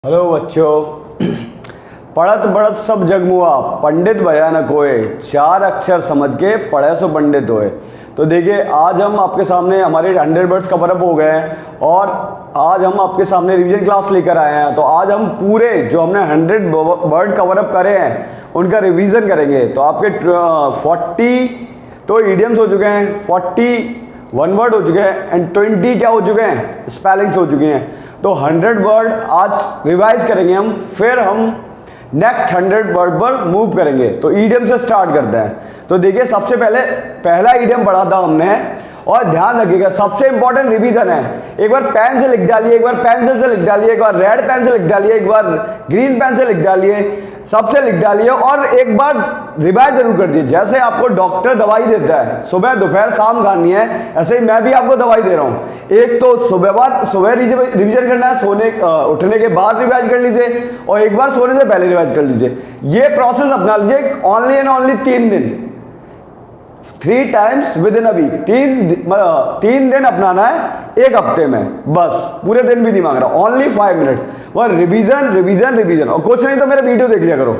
Hello बच्चों, पढ़त बढ़त सब जग मुआ, पंडित भया न कोय, चार अक्षर समझ के पढ़े सो पंडित होए। तो देखिए, आज हम आपके सामने हमारे 100 वर्ड्स कवर अप हो गए हैं और आज हम आपके सामने रिवीजन क्लास लेकर आए हैं। तो आज हम पूरे जो हमने 100 वर्ड कवर अप करे हैं उनका रिवीजन करेंगे। तो आपके 40 तो इडियम्स हो चुके हैं, 41 वर्ड हो चुके हैं एंड 20 क्या हो चुके हैं, स्पेलिंग्स हो चुके हैं। तो 100 वर्ड आज रिवाइज करेंगे हम, फिर हम नेक्स्ट 100 वर्ड पर मूव करेंगे। तो ईडियम से स्टार्ट करते हैं। तो देखिए, सबसे पहले पहला ईडियम पढ़ा था हमने और ध्यान रखिएगा, सबसे इंपॉर्टेंट रिवीजन है। एक बार पेन से लिख डालिए, एक बार पेंसिल से लिख डालिए, एक बार रेड पेन से लिख डालिए, एक बार ग्रीन पेन से लिख डालिए, सबसे लिख डालिए और एक बार रिवाइज जरूर कर दीजिए। जैसे आपको डॉक्टर दवाई देता है, सुबह दोपहर शाम खानी है, ऐसे ही मैं भी आपको दवाई दे रहा हूँ। एक तो सुबह रिवीजन करना है, उठने के बाद रिवाइज कर लीजिए और एक बार सोने से पहले रिवाइज कर लीजिए। ये प्रोसेस अपना लीजिए ओनली एंड ओनली 3 दिन, 3 times within a week. 3 दिन अपनाना है एक हफ्ते में, बस पूरे दिन भी नहीं मांग रहा, ओनली 5 मिनट्स। वह रिवीजन रिवीजन रिवीजन, और कुछ नहीं तो मेरे वीडियो देख लिया करो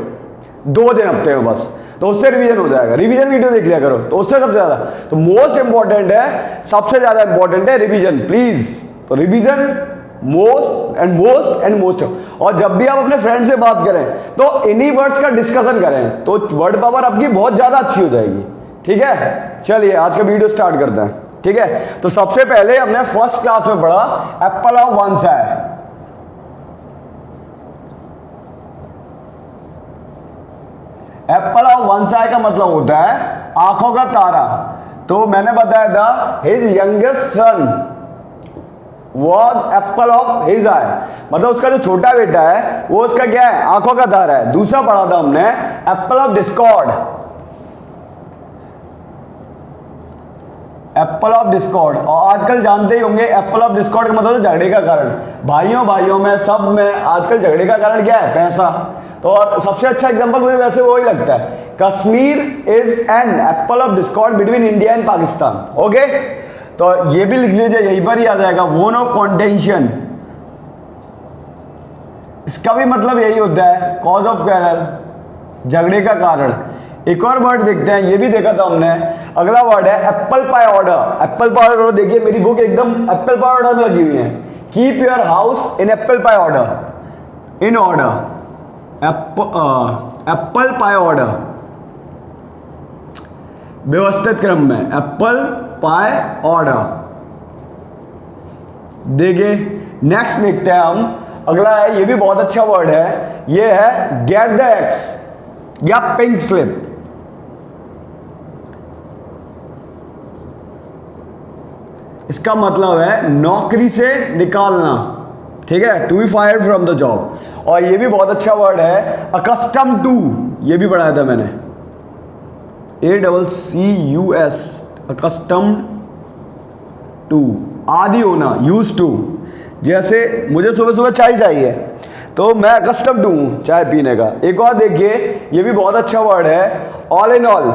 2 दिन हफ्ते में बस, तो उससे रिवीजन हो जाएगा। रिवीजन वीडियो देख लिया करो तो उससे सबसे ज्यादा, तो मोस्ट इंपॉर्टेंट है, सबसे ज्यादा इंपॉर्टेंट है रिवीजन, प्लीज। तो revision most and most and most. और जब भी आप अपने फ्रेंड से बात करें तो इन्हीं वर्ड्स का डिस्कशन करें, तो वर्ड पावर आपकी बहुत ज्यादा अच्छी हो जाएगी। ठीक है, चलिए आज का वीडियो स्टार्ट करते हैं। ठीक है, तो सबसे पहले हमने फर्स्ट क्लास में पढ़ा apple of one eye. Apple of one eye का मतलब होता है आंखों का तारा। तो मैंने बताया था his youngest son was apple of his eye, मतलब उसका जो छोटा बेटा है वो उसका क्या है, आंखों का तारा है। दूसरा पढ़ा था हमने Apple of Discord. Apple of Discord, और आजकल जानते ही होंगे एप्पल ऑफ डिस्कॉर्ड का मतलब झगड़े का कारण। भाइयों में सब में आजकल झगड़े का कारण क्या है, पैसा। तो और सबसे अच्छा एग्जांपल मुझे वैसे वही लगता है, Kashmir is an apple of Discord between India and Pakistan. Okay, तो ये भी लिख लीजिए, यहीं पर ही आ जाएगा, वोन ऑफ कॉन्टेंशन। इसका भी मतलब यही होता है, कॉज ऑफ क्वारल, झगड़े का कारण। एक और वर्ड देखते हैं, ये भी देखा था हमने। अगला वर्ड है Apple pie order. Apple pie order, देखिए मेरी बुक एकदम एप्पल पाई ऑर्डर में लगी हुई है। Keep your house in Apple pie order, in order, Apple pie order, व्यवस्थित क्रम में, एप्पल पाई ऑर्डर। देखिए नेक्स्ट देखते हैं हम, अगला है, ये भी बहुत अच्छा वर्ड है, ये है गेट द एक्स या पिंक स्लिप। इसका मतलब है नौकरी से निकालना। ठीक है, to be fired from the job. और ये भी बहुत अच्छा वर्ड है अकस्टम टू, ये भी पढ़ाया था मैंने, ACCUS, अकस्टम टू, आदी होना, यूज टू। जैसे मुझे सुबह सुबह चाय चाहिए तो मैं अकस्टम टू हूं चाय पीने का। एक और देखिए, ये भी बहुत अच्छा वर्ड है all in all.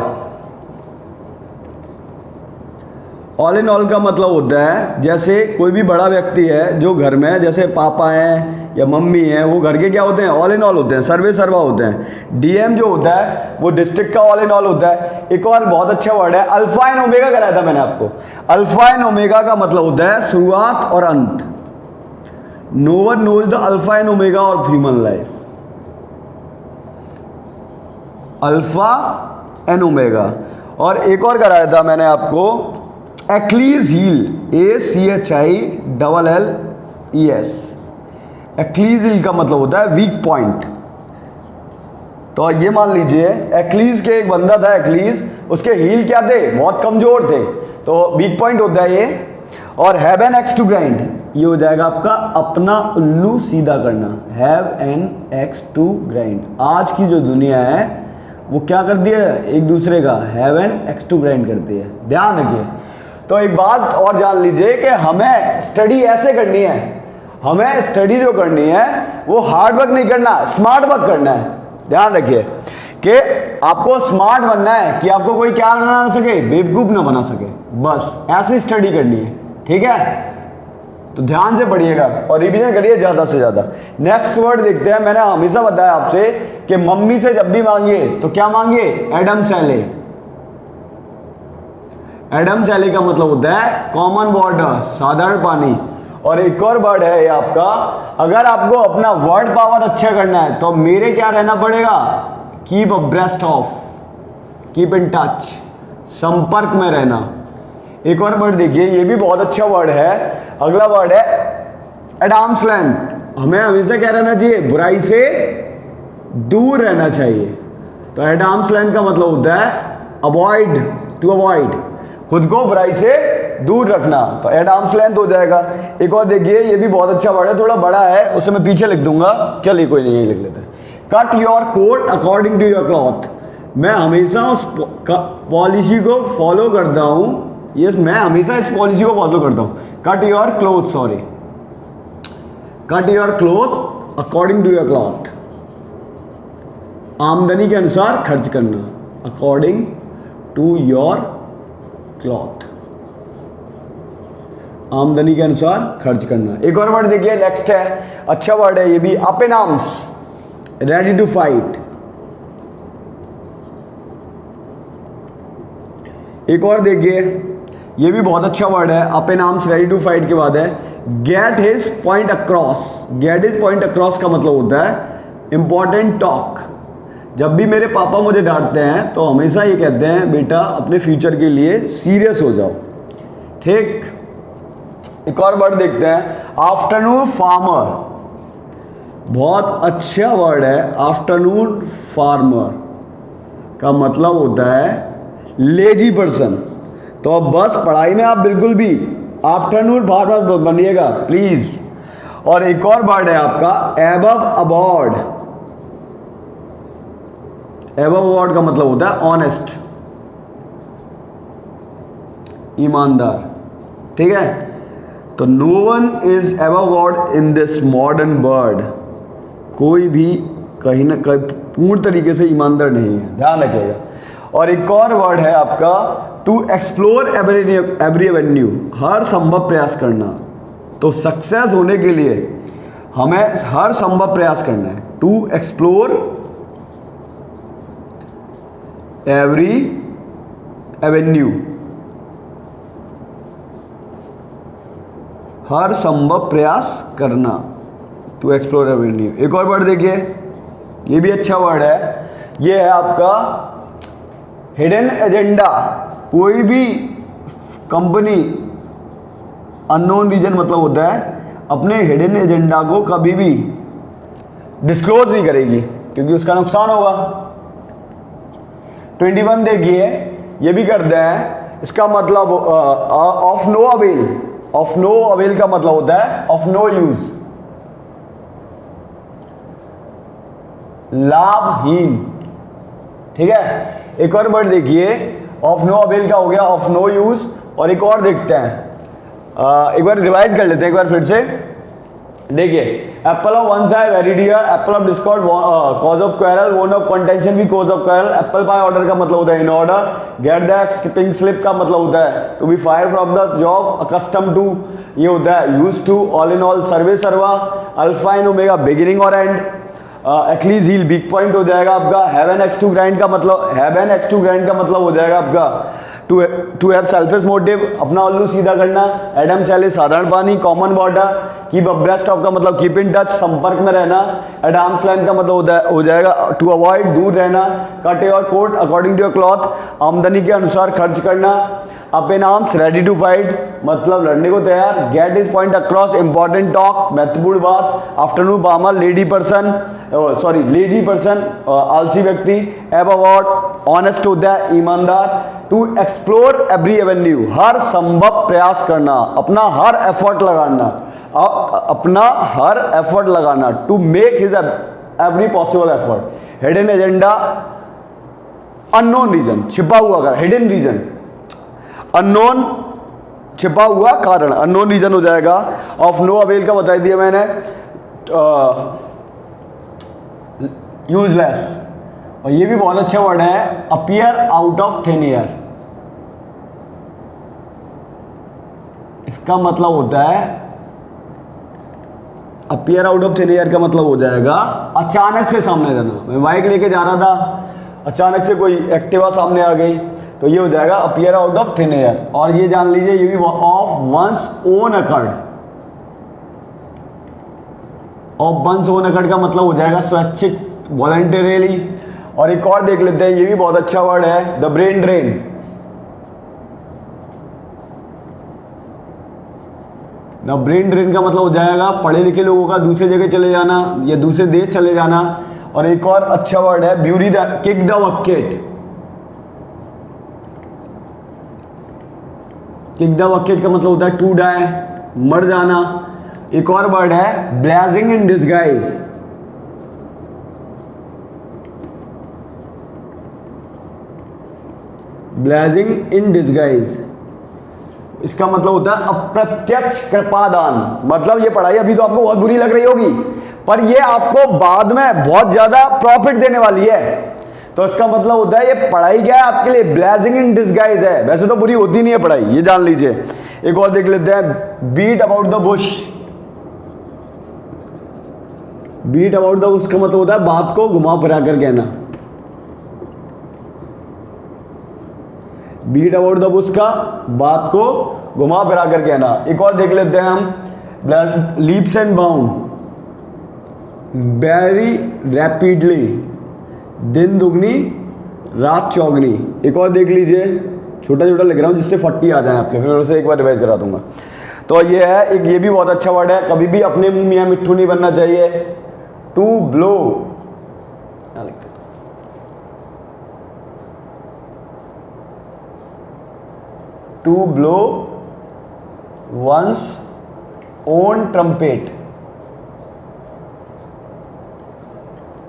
All in all का मतलब होता है, जैसे कोई भी बड़ा व्यक्ति है जो घर में, जैसे पापा हैं या मम्मी हैं, वो घर के क्या होते हैं, ऑल इन ऑल होते हैं, सर्वे सर्वा होते हैं। DM जो होता है वो डिस्ट्रिक्ट का ऑल इन ऑल होता है। एक और बहुत अच्छा वर्ड है अल्फा एंड ओमेगा, कराया था मैंने आपको। अल्फा एंड ओमेगा का मतलब होता है शुरुआत और अंत। No one knows the alpha and omega of human life. Alpha and omega. और एक और कराया था मैंने आपको Achilles heel, ACHILLES। Achilles heel का मतलब होता है वीक पॉइंट। तो ये मान लीजिए एक्लीज के एक बंदा था, एक्लीज, उसके हील क्या थे, बहुत कमजोर थे, तो वीक पॉइंट होता है ये। और have an axe to grind, ये हो जाएगा आपका अपना उल्लू सीधा करना, have an axe to grind. आज की जो दुनिया है वो क्या करती है, एक दूसरे का have an axe to grind करती है, ध्यान रखिए। तो एक बात और जान लीजिए कि हमें स्टडी ऐसे करनी है, हमें स्टडी जो करनी है वो हार्ड वर्क नहीं करना, स्मार्ट वर्क करना है। ध्यान रखिए कि आपको स्मार्ट बनना है, कि आपको कोई क्या ना सके, बेवकूफ ना बना सके, बस ऐसी स्टडी करनी है। ठीक है, तो ध्यान से पढ़िएगा और रिवीजन करिए ज़्यादा से ज़्यादा। नेक्स्ट वर्ड देखते हैं। मैंने हमेशा बताया आपसे कि मम्मी से जब भी मांगिए तो क्या मांगिए, एडम सैले। एडम सैले का मतलब होता है कॉमन वाटर, साधारण पानी। और एक और वर्ड है ये आपका, अगर आपको अपना वर्ड पावर अच्छा करना है तो मेरे क्या रहना पड़ेगा, keep abreast of, keep in touch, संपर्क में रहना। एक और वर्ड देखिए, ये भी बहुत अच्छा वर्ड है। अगला वर्ड है एट आर्म्स लेंथ। हमें हमेशा क्या रहना चाहिए, बुराई से दूर रहना चाहिए। तो एट आर्म्स लेंथ का मतलब होता है अवॉइड, टू अवॉइड, खुद को बुराई से दूर रखना। तो एट आर्म्स लेंथ हो जाएगा। एक और देखिए, ये भी बहुत अच्छा वर्ड है, थोड़ा बड़ा है, उसे मैं पीछे लिख दूंगा, चलिए कोई नहीं, यही लिख लेते हैं। Cut your coat according to your cloth. मैं हमेशा उस पॉलिसी को फॉलो करता हूं, यस, मैं हमेशा इस पॉलिसी को फॉलो करता हूं। Cut your cloth, sorry, cut your cloth according to your cloth. आमदनी के अनुसार खर्च करना, अकॉर्डिंग टू योर क्लॉथ, आमदनी के अनुसार खर्च करना। एक और वर्ड देखिए, नेक्स्ट है, अच्छा वर्ड है ये भी, up in arms, ready to fight. एक और देखिए, ये भी बहुत अच्छा वर्ड है, up in arms, ready to fight के बाद है get his point across. Get his point across का मतलब होता है इंपॉर्टेंट टॉक। जब भी मेरे पापा मुझे डांटते हैं तो हमेशा ये कहते हैं, बेटा अपने फ्यूचर के लिए सीरियस हो जाओ, ठीक। एक और वर्ड देखते हैं, आफ्टरनून फार्मर। बहुत अच्छा वर्ड है, आफ्टरनून फार्मर का मतलब होता है लेजी पर्सन। तो अब बस पढ़ाई में आप बिल्कुल भी आफ्टरनून फार्मर बनिएगा प्लीज। और एक और वर्ड है आपका एबव अबॉर्ड। एबव अबॉर्ड का मतलब होता है ऑनेस्ट, ईमानदार, ठीक है। तो no one is above aboard in this modern world. कोई भी कहीं ना कहीं पूर्ण तरीके से ईमानदार नहीं है, ध्यान रखिएगा। और एक और वर्ड है आपका टू एक्सप्लोर एवरी एवेन्यू, हर संभव प्रयास करना। तो सक्सेस होने के लिए हमें हर संभव प्रयास करना है, टू एक्सप्लोर एवरी एवेन्यू, हर संभव प्रयास करना, टू एक्सप्लोर एवेन्यू। एक और वर्ड देखिए, ये भी अच्छा वर्ड है, ये है आपका हिडन एजेंडा। कोई भी कंपनी अननोन रीजन मतलब होता है अपने हिडन एजेंडा को कभी भी डिस्क्लोज नहीं करेगी क्योंकि उसका नुकसान होगा। 21 देखिए, ये भी करते हैं, इसका मतलब of no avail. Of no avail का मतलब होता है ऑफ नो यूज, लाभहीन, ठीक है। एक और वर्ड देखिए, ऑफ नो अवेल का हो गया ऑफ नो यूज। और एक और देखते हैं, एक बार रिवाइज कर लेते हैं एक बार फिर से। देखिए, एप्पल ऑफ वन साइड very dear, apple of discord cause of quarrel, bone of contention भी cause of quarrel. Apple pie order का मतलब होता है in order. Get that skipping slip का मतलब होता है to be fire from the job, accustom to ये होता है use to, all in all, सर्वे सर्वा, अल्फा इन ओमेगा, बिगिनिंग और end. Achilles heel weak point हो जाएगा आपका। Have an axe to grind का मतलब, have an axe to grind का मतलब हो जाएगा आपका टू हैव सेल्फिश मोटिव, अपना उल्लू सीधा करना। एडम सैले, साधारण पानी, common water. Keep abreast of का मतलब कीप इन टच, संपर्क में रहना। एट आर्म्स लेंथ का मतलब हो जाएगा टू अवॉइड, दूर रहना। Cut your coat according to your cloth, आमदनी के अनुसार खर्च करना। Up in arms, ready to fight मतलब लड़ने को तैयार। Get his point across, important talk, महत्वपूर्ण बात। Afternoon farmer, lady person, sorry lazy person, आलसी व्यक्ति। एब अवॉर्ड, ऑनेस्ट होता है, ईमानदार। टू एक्सप्लोर एवरी एवेन्यू, हर संभव प्रयास करना, अपना हर एफर्ट लगाना, अपना हर एफर्ट लगाना। To make his every possible effort. Hidden agenda, unknown reason, छिपा हुआ कारण, हिडन रीजन, अननोन छिपा हुआ कारण, अननोन रीजन हो जाएगा। ऑफ नो अवेल का बता दिया मैंने, यूजलेस। और ये भी बहुत अच्छा वर्ड है, appear out of thin air. इसका मतलब होता है appear out of thin air का मतलब हो जाएगा अचानक से सामने जाना। मैं बाइक लेके जा रहा था, अचानक से कोई एक्टिवा सामने आ गई, तो ये हो जाएगा appear out of thin air. और ये जान लीजिए ये भी of one's own occurred. Of one's own occurred का मतलब हो जाएगा स्वैच्छिक, वॉलंटरीली। और एक और देख लेते हैं, ये भी बहुत अच्छा वर्ड है, the brain drain. The brain drain का मतलब हो जाएगा पढ़े लिखे लोगों का दूसरे जगह चले जाना या दूसरे देश चले जाना। और एक और अच्छा वर्ड है bury the kick the bucket. Kick the bucket का मतलब होता है टू डाई, मर जाना। एक और वर्ड है blazing in disguise. Blazing in disguise, इसका मतलब होता है अप्रत्यक्ष कृपादान। मतलब ये पढ़ाई अभी तो आपको बहुत बुरी लग रही होगी, पर ये आपको बाद में बहुत ज्यादा प्रॉफिट देने वाली है। तो इसका मतलब होता है ये पढ़ाई क्या है आपके लिए, ब्लेजिंग इन डिस्गाइज है। वैसे तो बुरी होती नहीं है पढ़ाई, ये जान लीजिए। एक और देख लेते हैं, beat about the bush. Beat about the bush का मतलब होता है बात को घुमा फिरा कर कहना। बीट अबाउट द बुश का बात को घुमा फिरा कर कहना। एक और देख लेते हैं हम, leaps and bound, very rapidly, दिन दुगनी रात चौगनी। एक और देख लीजिए, छोटा छोटा लिख रहा हूँ जिससे 40 आ जाए आपके, फिर उसे एक बार रिवाइज करा दूंगा। तो ये है एक, ये भी बहुत अच्छा वर्ड है, कभी भी अपने मुंह मियाँ मिट्ठू नहीं बनना चाहिए। To blow, to blow one's own trumpet.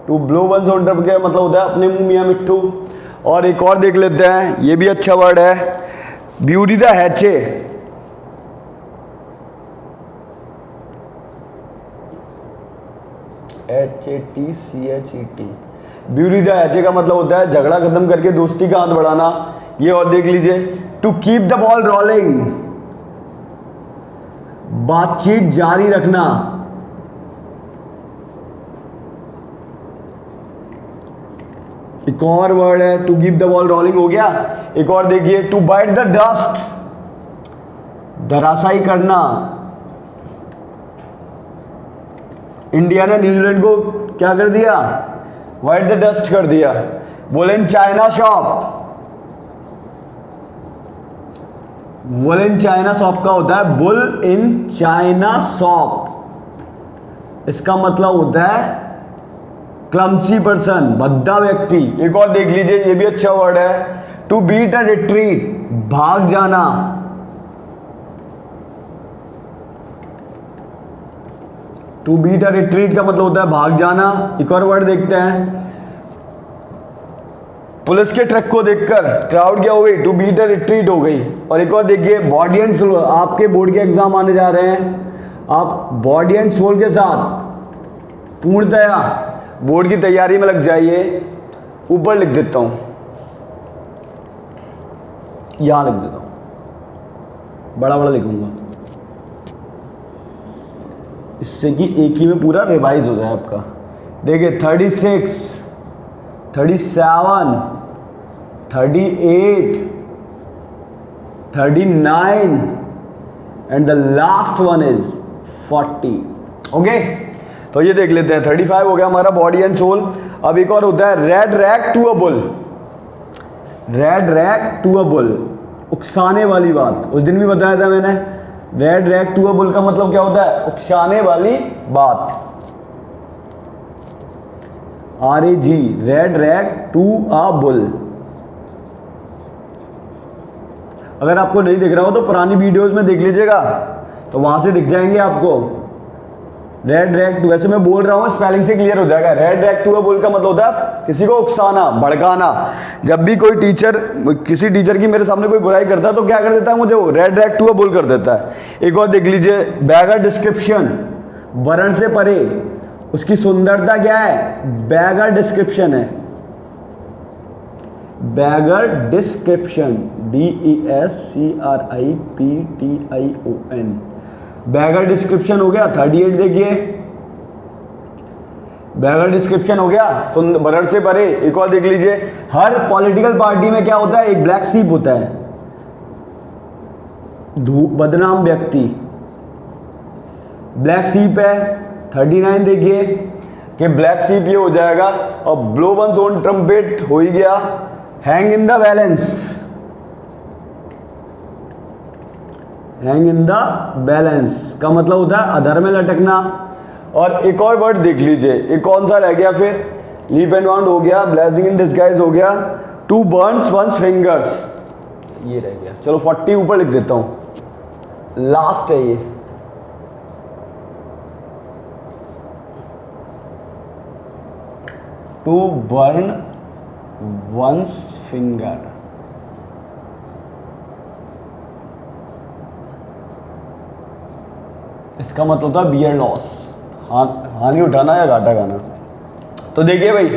To blow one's own trumpet मतलब होता है अपने मुंह मियाँ मिट्ठू। और एक और देख लेते हैं, ये भी अच्छा वर्ड है, bury the hatchet. HATCHET, bury the hatchet का मतलब होता है झगड़ा खत्म करके दोस्ती का हाथ बढ़ाना। ये और देख लीजिए, to keep the ball rolling, बातचीत जारी रखना। एक और वर्ड है, to keep the ball rolling हो गया। एक और देखिए, टू बाइट द डस्ट, धराशायी करना। इंडिया ने न्यूजीलैंड को क्या कर दिया, वाइट द डस्ट कर दिया। बोले in China shop, bull in China shop का होता है बुल इन चाइना शॉप। इसका मतलब होता है क्लमसी पर्सन, भद्दा व्यक्ति। एक और देख लीजिए, ये भी अच्छा वर्ड है, टू बीट अ रिट्रीट, भाग जाना। टू बीट अ रिट्रीट का मतलब होता है भाग जाना। एक और वर्ड देखते हैं, पुलिस के ट्रक को देखकर क्राउड क्या हो गई, टू बीट अ रिट्रीट हो गई। और एक और देखिए, बॉडी एंड सोल, आपके बोर्ड के एग्जाम आने जा रहे हैं, आप बॉडी एंड सोल के साथ पूर्णतया बोर्ड की तैयारी में लग जाइए। ऊपर लिख देता हूं, यहां लिख देता हूं, बड़ा बड़ा लिखूंगा, इससे कि एक ही में पूरा रिवाइज हो जाए आपका। देखिए 36, 37, 38, 39 and the last one is 40। Okay, तो ये देख लेते हैं। 35 हो गया हमारा बॉडी एंड सोल। अब एक और होता है red rag to a bull. Red rag to a bull, उकसाने वाली बात, उस दिन भी बताया था मैंने। Red rag to a bull का मतलब क्या होता है, उकसाने वाली बात। RAG, red rag to a bull. अगर आपको नहीं दिख रहा हो तो पुरानी वीडियोस में देख लीजिएगा, तो वहां से दिख जाएंगे आपको। रेड रैग टू, वैसे मैं बोल रहा हूँ स्पेलिंग से क्लियर हो जाएगा। Red rag to a bull का मतलब होता है किसी को उकसाना, भड़काना। जब भी कोई टीचर, किसी टीचर की मेरे सामने कोई बुराई करता है तो क्या कर देता है मुझे, वो red rag to a bull कर देता है। एक और देख लीजिए, बैगर डिस्क्रिप्शन, वर्ण से परे, उसकी सुंदरता क्या है, बैगर डिस्क्रिप्शन है। Beggar description, DESCRIPTION, beggar description हो गया। 38 देखिए, बैगर डिस्क्रिप्शन हो गया, बरड़ से परे। एक और देख लीजिए, हर पॉलिटिकल पार्टी में क्या होता है, एक ब्लैक शीप होता है, बदनाम व्यक्ति, ब्लैक शीप है। 39 देखिए कि ब्लैक शीप ये हो जाएगा, और ब्लो वंस ओन ट्रम्पेट हो ही गया। Hang in the balance, hang in the balance का मतलब होता है अधर में लटकना। और एक और वर्ड देख लीजिए, एक कौन सा रह गया फिर, लीप एंड बाउंड हो गया, ब्लेसिंग इन डिस्गाइज हो गया, टू बर्न्स वंस फिंगर्स, ये रह गया। चलो 40 ऊपर लिख देता हूं, लास्ट है ये। टू बर्न वंस फिंगर, इसका मतलब था बियर लॉस, हानि उठाना या घाटा खाना। तो देखिए भाई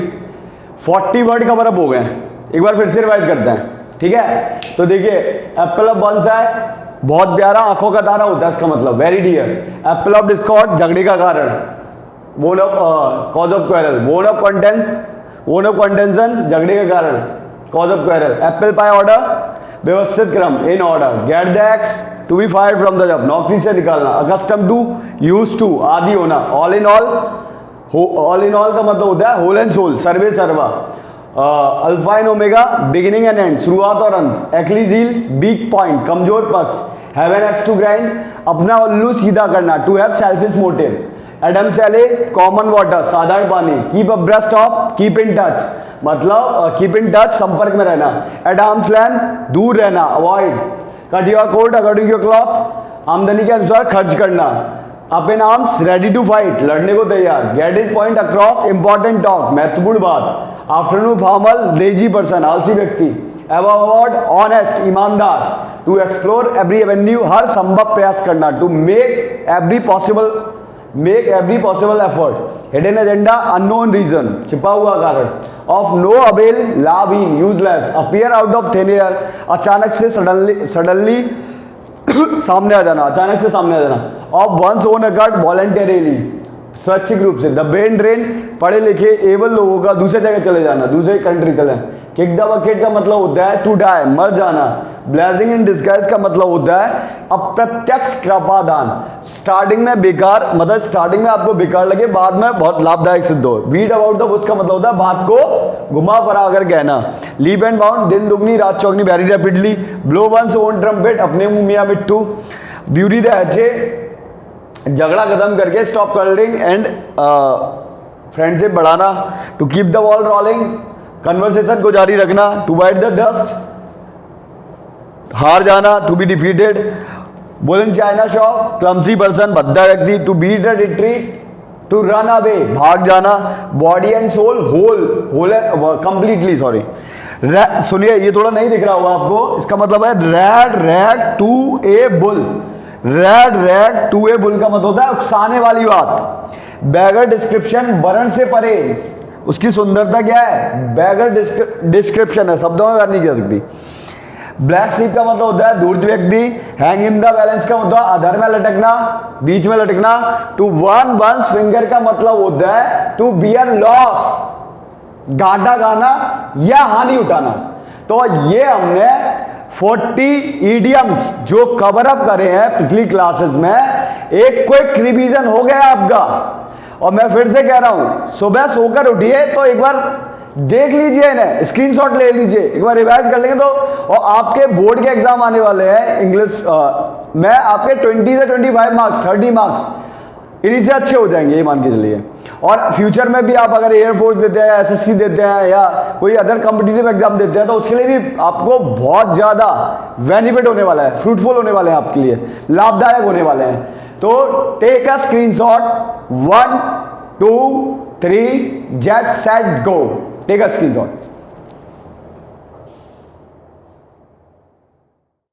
40 वर्ड कवर अप हो गए हैं, एक बार फिर से रिवाइज करते हैं, ठीक है। तो देखिए एप्पल ऑफ बंस है, बहुत प्यारा, आंखों का तारा होता है इसका मतलब, very dear. Apple of discord, झगड़े का कारण, bone of cause of quarrel, bone of contention, झगड़े का कारण, cause of quarrel. Apple pie order, व्यवस्थित क्रम, in order. Get the axe, to be fired from the job, नौकरी से निकालना। अकस्टम टू, यूज टू, आदि होना। All in all, all in all का मतलब होता है होल एंड सोल, सर्वे सर्वा। Alpha and omega, beginning and end, शुरुआत और अंत। एक्लीजील, वीक पॉइंट, कमजोर पक्ष। Have an axe to grind, अपना उल्लू सीधा करना। To have selfish motive. Adam's ale, common water, साधारण पानी। Keep abreast of, keep in touch, मतलब कीप इन टच, संपर्क में रहना। एट आर्म्स लेंथ, दूर रहना, avoid. Cut your coat according your cloth, आमदनी के अनुसार खर्च करना। Up in arms, ready to fight, लड़ने को तैयार। Get his point across, important talk, महत्वपूर्ण बात। आफ्टरनून फॉर्मल, लेजी पर्सन, आलसी व्यक्ति। अवॉर्ड, ऑनेस्ट, ईमानदार। टू एक्सप्लोर एवरी एवेन्यू, हर संभव प्रयास करना। To make every possible effort. Hidden agenda, unknown reason, छिपा हुआ कारण। ऑफ नो अवेल, लाभहीन, useless. Appear out of thin air, अचानक से, सडनली सामने आ जाना, अचानक से सामने आ जाना। Of one's own accord, voluntarily, स्वैच्छिक रूप से। द ब्रेन ड्रेन, पढ़े लिखे एबल लोगों का दूसरे जगह चले जाना, दूसरे कंट्री चले। किक द बकेट का मतलब होता है टू डाई, मर जाना। ब्लेसिंग इन डिस्गाइज का मतलब होता है अप्रत्यक्ष कृपादान। स्टार्टिंग में बेकार, मतलब स्टार्टिंग में आपको बेकार लगे, बाद में बहुत लाभदायक सिद्ध हो। बीट अबाउट द बुश का मतलब होता है बात को घुमा फरा कर कहना। लीप एंड बाउंड, दिन दुगनी रात चौगनी, very rapidly. Blow one's own trumpet, अपने मुंह मियां मिट्टू। ब्यूटी द हैचे, झगड़ा खत्म करके, स्टॉप कलरिंग एंड फ्रेंडशिप बढ़ाना। To keep the ball rolling, conversation को जारी रखना। टू बाइट द डस्ट, हार जाना। To be defeated, bull in china shop, clumsy person, भद्दा व्यक्ति। To beat the retreat, to run away, भाग जाना। Body and soul, whole completely, sorry. सुनिए ये थोड़ा नहीं दिख रहा होगा आपको, इसका मतलब है red rag to a bull. Red rag to a bull का मतलब होता है उकसाने वाली बात। बैगर डिस्क्रिप्शन, वर्ण से परे, उसकी सुंदरता क्या है, बैगर डिस्क्रिप्शन है, शब्दों में बात नहीं कर सकती। ब्लैक शीप का मतलब होता है धूर्त व्यक्ति। हैंग इन द बैलेंस का मतलब अधर में लटकना, बीच में लटकना। टू वन वंस फिंगर का मतलब होता है टू बियर लॉस, घाटा खाना या हानि उठाना। तो ये हमने 40 इडियम्स जो कवर अप करे हैं पिछली क्लासेस में, एक क्विक रिवीजन हो गया आपका। और मैं फिर से कह रहा हूं, सुबह सोकर उठिए तो एक बार देख लीजिए, इन्हें स्क्रीनशॉट ले लीजिए, एक बार रिवाइज कर लेंगे तो। और आपके बोर्ड के एग्जाम आने वाले हैं इंग्लिश में, आपके 20 से 25 मार्क्स, 30 मार्क्स इन्हीं से अच्छे हो जाएंगे, ये मान के चलिए। और फ्यूचर में भी आप अगर एयरफोर्स देते हैं, एसएससी देते हैं या कोई अदर कॉम्पिटिटिव एग्जाम देते हैं तो उसके लिए भी आपको बहुत ज़्यादा बेनिफिट होने वाला है, फ्रूटफुल होने वाले हैं, आपके लिए लाभदायक होने वाले हैं। तो take a screenshot, 1 2 3 get set go, take a screenshot.